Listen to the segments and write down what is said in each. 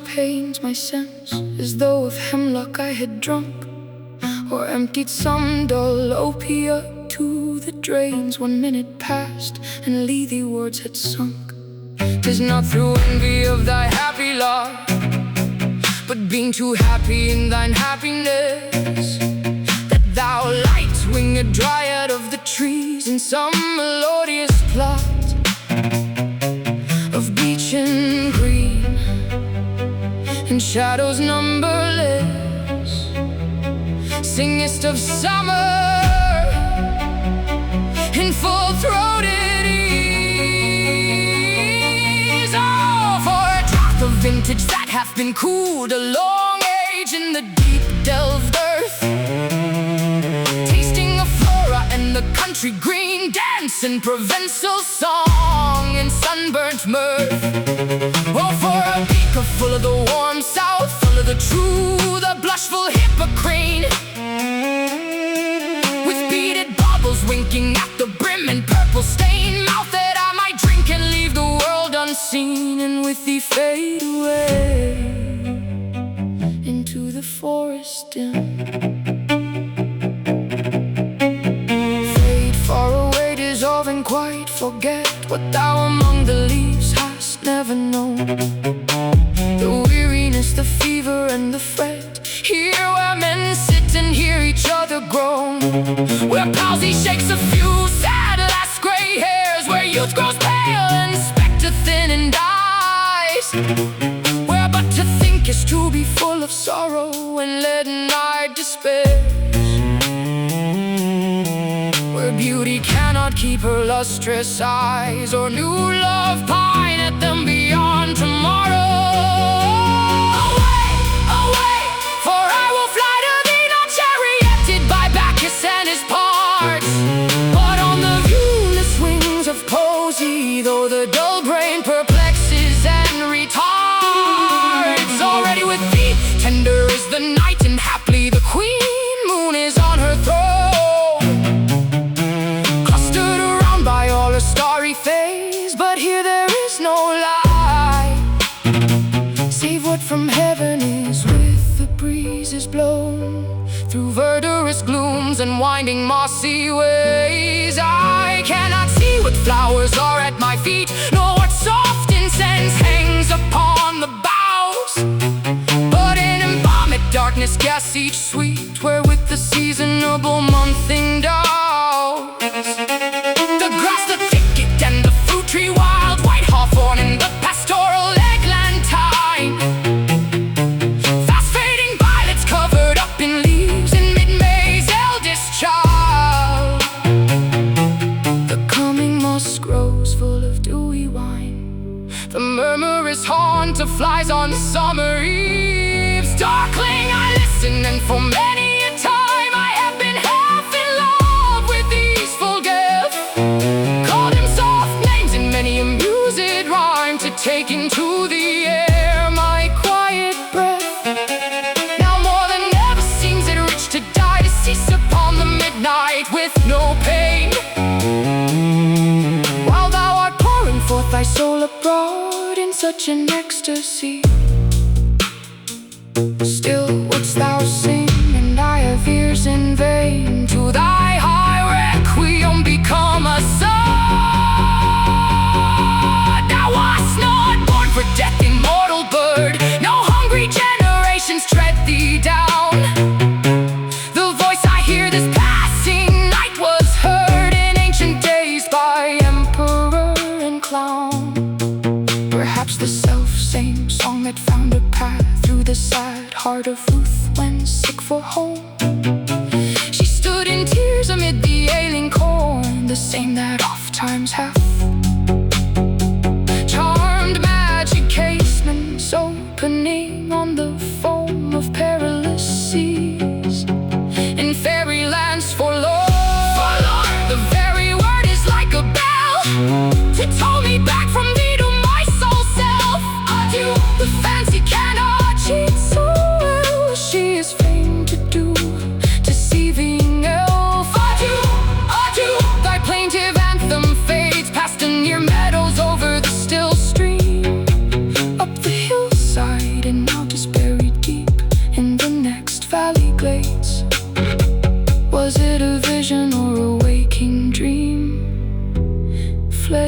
pains my sense, as though of hemlock I had drunk, or emptied some dull opiate to the drains. 1 minute passed, and Lethe-wards had sunk. 'Tis not through envy of thy happy lot, but being too happy in thine happiness, that thou light-winged Dryad of the trees, in some melodious plot of beechen green and shadows numberless, singest of summer in full-throated ease. Oh, for a draught of vintage that hath been cooled a long age in the deep delved earth, tasting of Flora and the country green, dance and Provençal song and sunburnt mirth. Oh, for a beaker full of the warm south, full of the true, the blushful Hippocrene, with beaded bubbles winking at the brim and purple stained mouth, that I might drink and leave the world unseen, and with thee fade away into the forest dim. Fade far away, dissolve and quite forget what thou among the leaves hast never known. The weariness, the fever and the fret, here where men sit and hear each other groan, where palsy shakes a few sad last gray hairs, where youth grows pale and spectre thin and dies, where but to think is to be full of sorrow and leaden-eyed despair, where beauty cannot keep her lustrous eyes, or new love pine at them beyond tomorrow. Away, away, for I will fly to thee, not charioted by Bacchus and his parts, but on the viewless wings of poesy, though the dull brain perplexes and retards. Already with thee tender is the night, and haply the queen moon is on her throne, clustered around by all her starry phase. But here there is no light, save what from heaven is with the breezes blown, through verdurous glooms and winding mossy ways. I cannot see what flowers are at my feet, nor what soft incense hangs upon the boughs, but in embalmed darkness guess each sweet, wherewith the seasonable month endows. The grass, the thicket, and the fruit tree wild, white hawthorn and the pastoral eglantine, fast fading violets covered up in leaves, in mid-May's eldest child. The coming musk grows full of dewy wine, the murmurous haunt of flies on summer eves. Darkling I listen, and for many a time I have been half in love with these full gifts, called him soft names in many a mused rhyme, to take into the air my quiet breath. Now more than ever seems it rich to die, to cease upon the midnight with no pain, while thou art pouring forth thy soul abroad in such an ecstasy. Still wouldst thou sing, and I have ears in vain, to thy high requiem become a song. Thou wast not born for death, immortal bird, no hungry generations tread thee down. The voice I hear this passing night was heard in ancient days by emperor and clown, perhaps the self-same song that found a path through the sad heart of Ruth when sick for home. She stood in tears amid the ailing corn, the same that oft times hath charmed magic casements opening on the foam of perilous seas, in fairylands forlorn. The very word is like a bell to toll me back from thee to my soul self. Adieu, the fancy cannot cheat so well, she is fain to do, deceiving elf. Adieu, adieu, thy plaintive anthem fades past the near meadows, over the still stream, up the hillside, and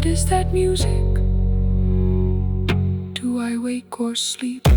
What is that music? Do I wake or sleep?